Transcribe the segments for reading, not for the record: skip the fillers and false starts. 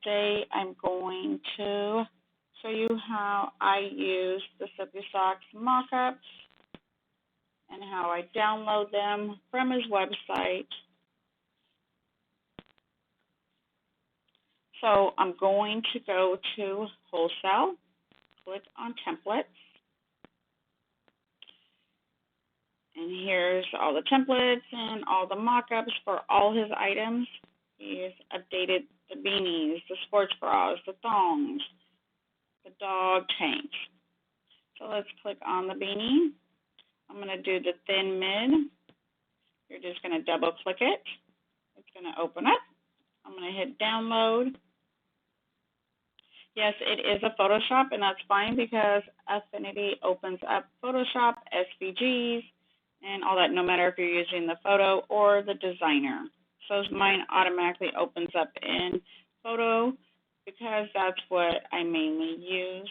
today I'm going to show you how I use the Silky Socks mockups and how I download them from his website. So I'm going to go to Wholesale, click on Templates, and here's all the templates and all the mockups for all his items. He's updated the beanies, the sports bras, the thongs, the dog tanks. So let's click on the beanie. I'm going to do the thin mid. You're just going to double click it. It's going to open up. I'm going to hit download. Yes, it is a Photoshop, and that's fine because Affinity opens up Photoshop, SVGs, and all that, no matter if you're using the photo or the designer. So mine automatically opens up in photo because that's what I mainly use.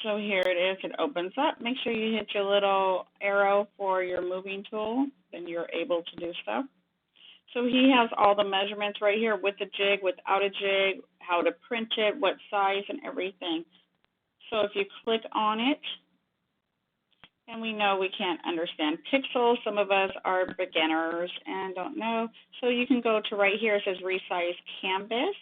So here it is, it opens up. Make sure you hit your little arrow for your moving tool, then you're able to do stuff. So he has all the measurements right here with the jig, without a jig, how to print it, what size, and everything. So if you click on it, and we know we can't understand pixels. Some of us are beginners and don't know. So you can go to right here, it says resize canvas,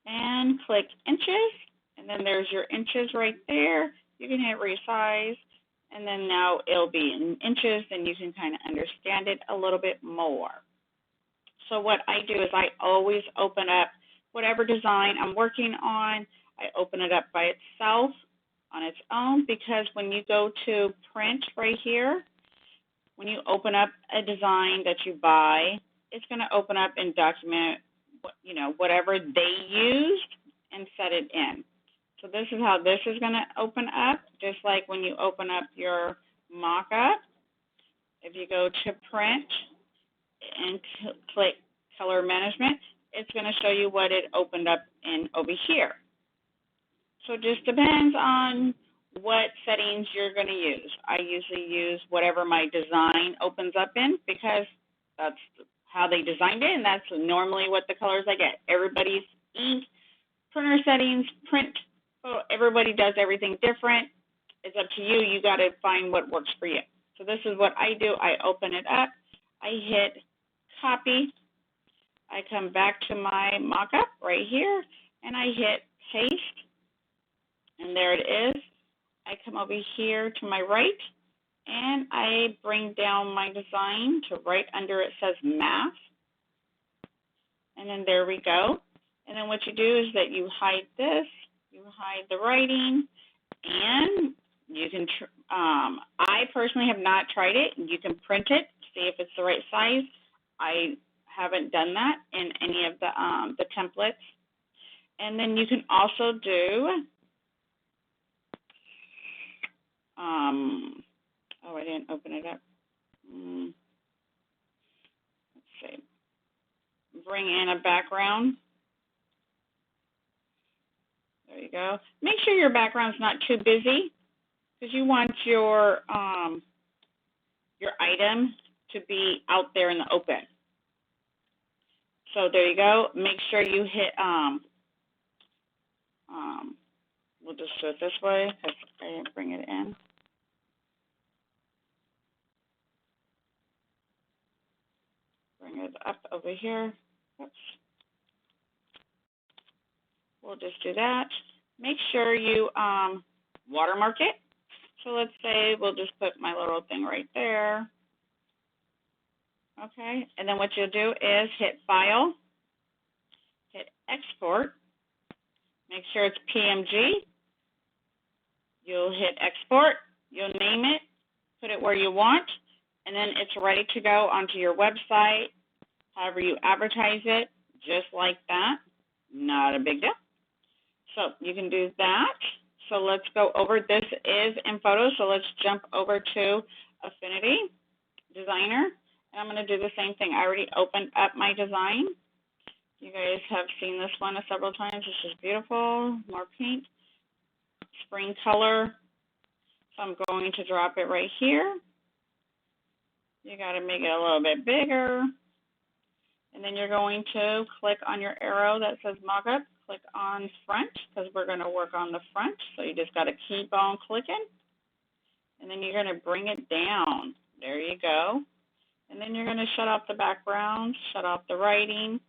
and click inches. And then there's your inches right there. You can hit resize, and then now it'll be in inches, and you can kind of understand it a little bit more. So what I do is I always open up whatever design I'm working on. I open it up by itself on its own, because when you go to print right here, when you open up a design that you buy, it's going to open up and document, whatever they used and set it in. So this is how this is going to open up, just like when you open up your mock-up. If you go to print and click color management, it's going to show you what it opened up in over here. So it just depends on what settings you're going to use. I usually use whatever my design opens up in, because that's how they designed it, and that's normally what the colors I get. Everybody's ink, printer settings, print, everybody does everything different. It's up to you. You got to find what works for you. So this is what I do. I open it up. I hit copy. I come back to my mock-up right here, and I hit paste. And there it is. I come over here to my right, and I bring down my design to right under it says math. And then there we go. And then what you do is that you hide this, you hide the writing, and you can, I personally have not tried it. You can print it, see if it's the right size. I haven't done that in any of the templates. And then you can also do, I didn't open it up. Let's see. Bring in a background. There you go. Make sure your background's not too busy, because you want your item to be out there in the open. So there you go. Make sure you hit, we'll just do it this way because I didn't bring it in. Bring it up over here. Oops. We'll just do that. Make sure you watermark it. So let's say we'll just put my little thing right there. Okay, and then what you'll do is hit File, hit Export. Make sure it's PNG. You'll hit Export. You'll name it, put it where you want, and then it's ready to go onto your website, however you advertise it, just like that. Not a big deal. So you can do that. So let's go over. This is in photos, so let's jump over to Affinity Designer. And I'm going to do the same thing. I already opened up my design. You guys have seen this one several times. This is beautiful. More paint. Spring color. So I'm going to drop it right here. You got to make it a little bit bigger. And then you're going to click on your arrow that says mockup. Click on front because we're going to work on the front. So you just got to keep on clicking. And then you're going to bring it down. There you go. And then you're going to shut off the background, shut off the writing.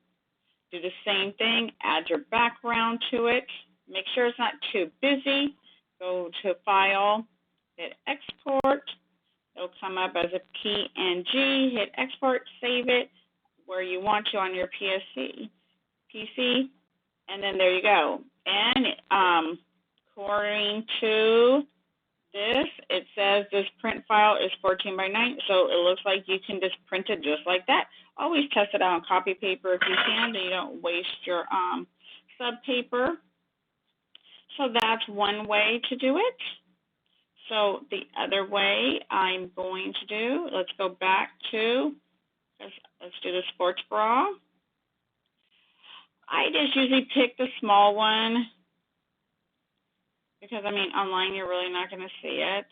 Do the same thing. Add your background to it. Make sure it's not too busy. Go to File, hit Export. It'll come up as a PNG. Hit Export, save it where you want to on your PC, and then there you go. And according to this, it says this print file is 14 by 9, so it looks like you can just print it just like that. Always test it out on copy paper if you can, so you don't waste your sub paper. So that's one way to do it. So the other way I'm going to do, let's go back to, let's do the sports bra. I just usually pick the small one because, I mean, online you're really not going to see it.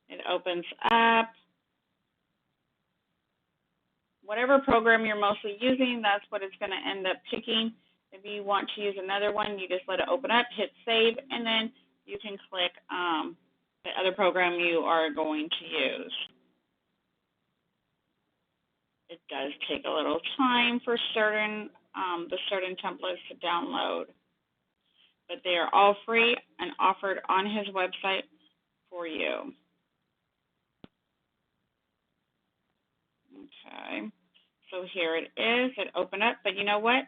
It opens up. Whatever program you're mostly using, that's what it's going to end up picking. If you want to use another one, you just let it open up, hit save, and then you can click the other program you are going to use. It does take a little time for certain templates to download, but they are all free and offered on his website for you. Okay, so here it is. It opened up, but you know what?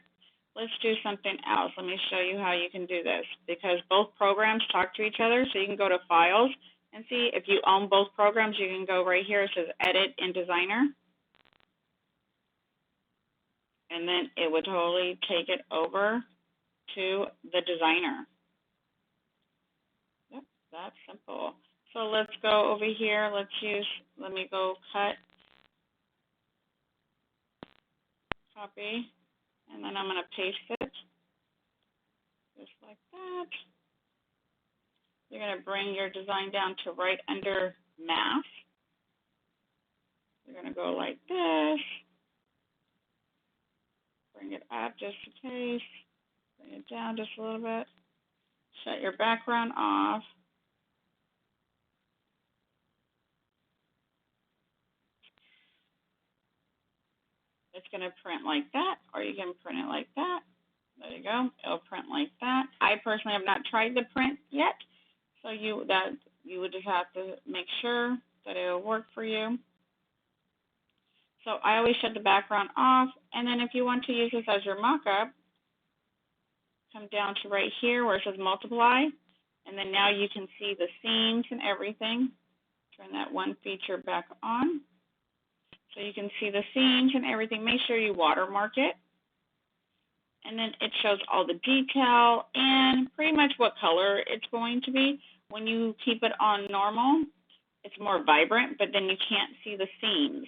Let's do something else. Let me show you how you can do this, because both programs talk to each other. So you can go to Files and see if you own both programs. You can go right here. It says Edit in Designer. And then it would totally take it over to the designer. Yep, that's simple. So let's go over here. Let me go cut, copy, and then I'm going to paste it just like that. You're going to bring your design down to right under Math. You're going to go like this. Bring it up just in case. Bring it down just a little bit. Shut your background off. It's going to print like that, or you can print it like that. There you go. It'll print like that. I personally have not tried the print yet, so you would just have to make sure that it'll work for you. So I always shut the background off, and then if you want to use this as your mock-up, come down to right here where it says multiply, and then now you can see the seams and everything. Turn that one feature back on. So you can see the seams and everything. Make sure you watermark it. And then it shows all the detail and pretty much what color it's going to be. When you keep it on normal, it's more vibrant, but then you can't see the seams.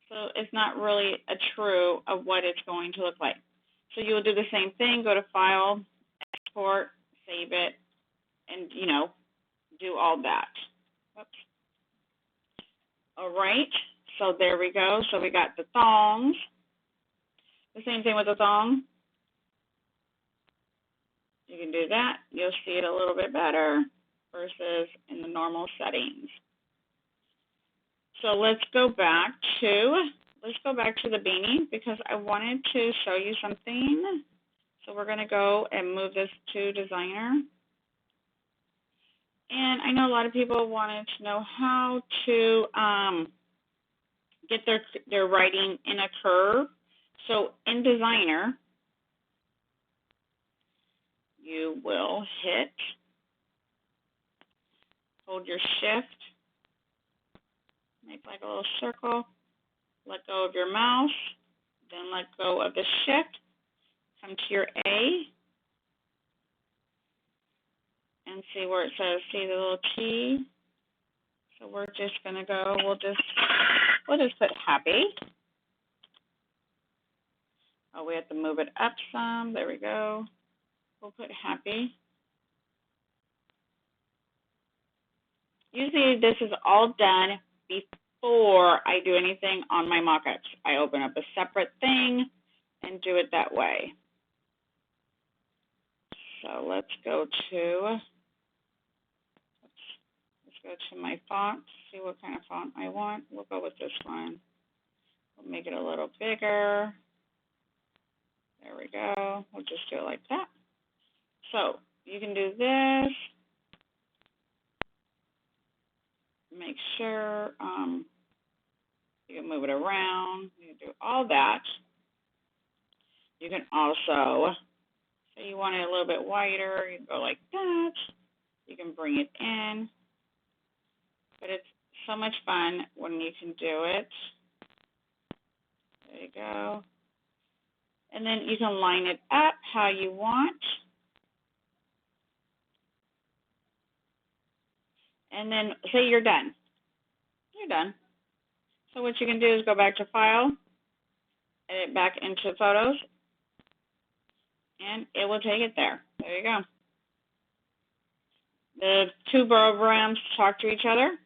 So it's not really a true of what it's going to look like. So you'll do the same thing, go to File, Export, save it, and, do all that. Oops. All right, so there we go. So we got the thongs. The same thing with the thong. You can do that. You'll see it a little bit better versus in the normal settings. So let's go back to the beanie because I wanted to show you something. So we're going to go and move this to Designer. And I know a lot of people wanted to know how to get their writing in a curve. So in Designer, you will hold your Shift, make like a little circle, let go of your mouse, then let go of the Shift, come to your A, and see where it says, see the little T. So we're just going to go, we'll just put happy. Oh, we have to move it up some. There we go. We'll put happy. Usually this is all done before I do anything on my mock-ups. I open up a separate thing and do it that way. So let's go to my font, see what kind of font I want. We'll go with this one. We'll make it a little bigger. There we go. We'll just do it like that. So you can do this. Make sure you can move it around. You can do all that. You can also, say you want it a little bit wider, you can go like that. You can bring it in. But it's so much fun when you can do it. There you go. And then you can line it up how you want. And then say you're done. You're done. So what you can do is go back to File, edit back into Photos, and it will take it there. There you go. The two programs talk to each other.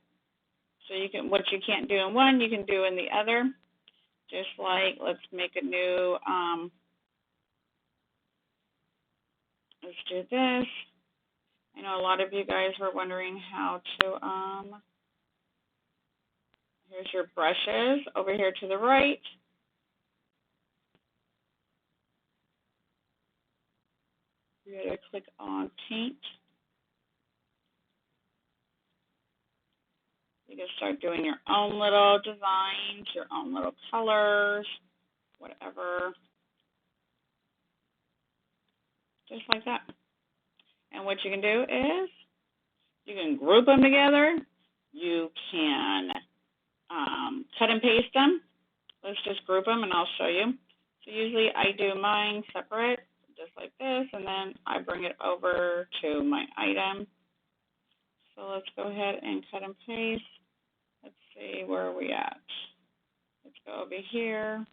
So you can, what you can't do in one, you can do in the other. Just like, let's make a new, let's do this. I know a lot of you guys were wondering how to, here's your brushes over here to the right. You're going to click on Paint. You can start doing your own little designs, your own little colors, whatever. Just like that. And what you can do is you can group them together. You can cut and paste them. Let's just group them and I'll show you. So usually I do mine separate, just like this, and then I bring it over to my item. So let's go ahead and cut and paste. Let's see, where are we at? Let's go over here.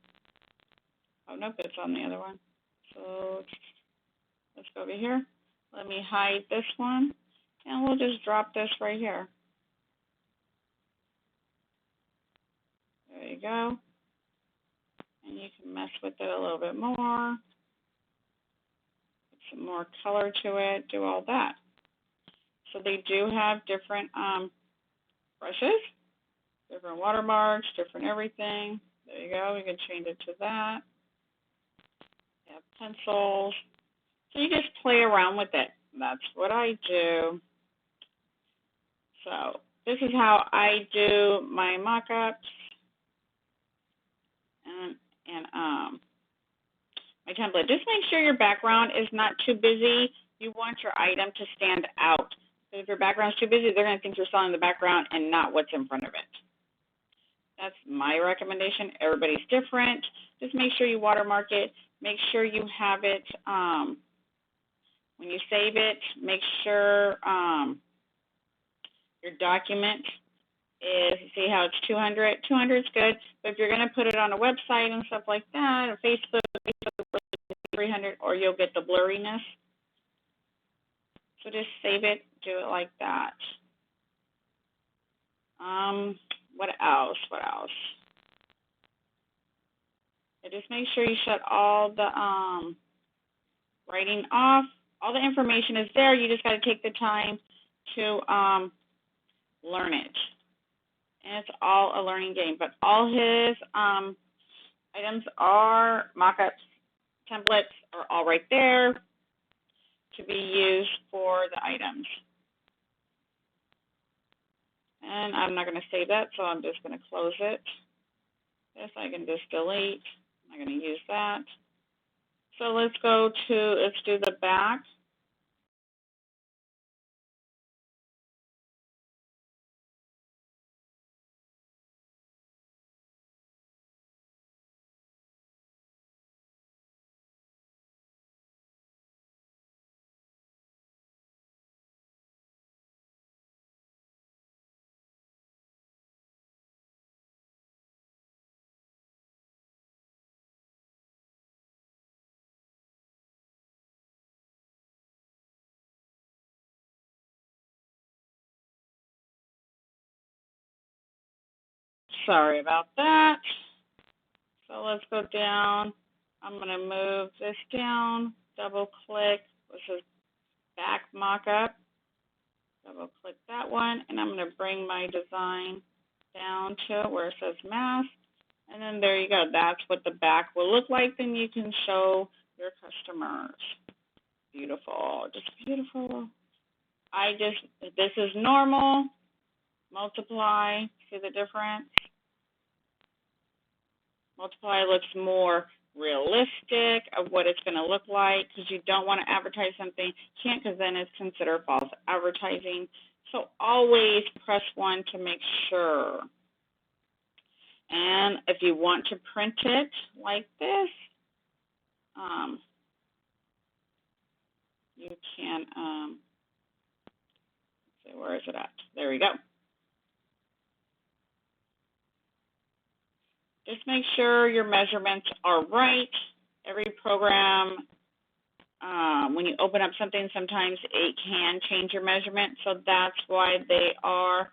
Oh, nope, it's on the other one. So let's go over here. Let me hide this one, and we'll just drop this right here. There you go. And you can mess with it a little bit more. Put some more color to it, do all that. So they do have different brushes, different watermarks, different everything. There you go. We can change it to that. You have pencils. So you just play around with it. That's what I do. So this is how I do my mock-ups and my template. Just make sure your background is not too busy. You want your item to stand out. So if your background is too busy, they're going to think you're selling the background and not what's in front of it. That's my recommendation. Everybody's different. Just make sure you watermark it. Make sure you have it, when you save it, make sure your document is, see how it's 200? 200 is good, but if you're going to put it on a website and stuff like that, or Facebook 300, or you'll get the blurriness. So just save it, do it like that. What else? What else? And just make sure you shut all the writing off. All the information is there. You just got to take the time to learn it. And it's all a learning game. But all his items are mock-ups, templates are all right there to be used for the items. And I'm not going to save that, so I'm just going to close it. This I can just delete. I'm not going to use that. So let's do the back. Sorry about that. So let's go down. I'm going to move this down, double click. This is back mock-up. Double click that one, and I'm going to bring my design down to where it says mask. And then there you go. That's what the back will look like. Then you can show your customers. Beautiful, just beautiful. This is normal. Multiply, see the difference? Multiply looks more realistic of what it's going to look like, because you don't want to advertise something you can't, because then it's considered false advertising. So always press 1 to make sure. And if you want to print it like this, you can, let's see, where is it at? There we go. Just make sure your measurements are right. Every program, when you open up something, sometimes it can change your measurement. So that's why they are,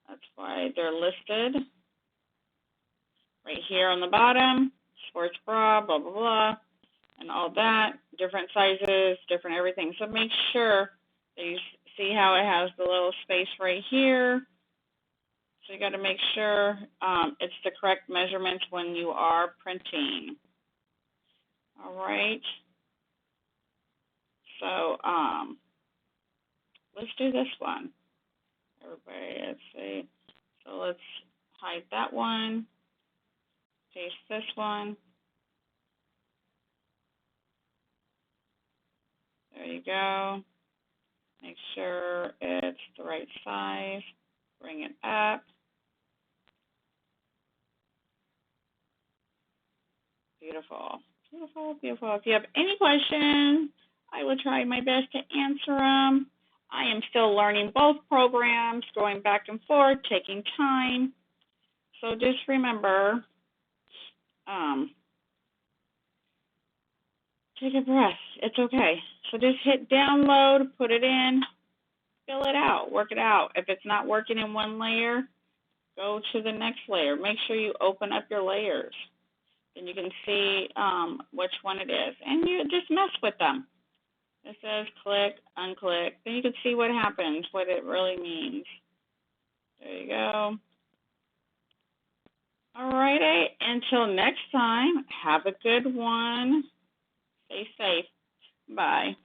that's why they're listed right here on the bottom. Sports bra, blah, blah, blah, and all that. Different sizes, different everything. So make sure that you see how it has the little space right here. So you got to make sure it's the correct measurements when you are printing. All right. So let's do this one. Everybody, let's see. So let's hide that one. Paste this one. There you go. Make sure it's the right size. Bring it up. Beautiful, beautiful, beautiful. If you have any questions, I will try my best to answer them. I am still learning both programs, going back and forth, taking time. So just remember, take a breath. It's okay. So just hit download, put it in, fill it out, work it out. If it's not working in one layer, go to the next layer. Make sure you open up your layers. Then you can see which one it is. And you just mess with them. It says click, unclick. Then you can see what happens, what it really means. There you go. All righty. Until next time, have a good one. Stay safe. Bye.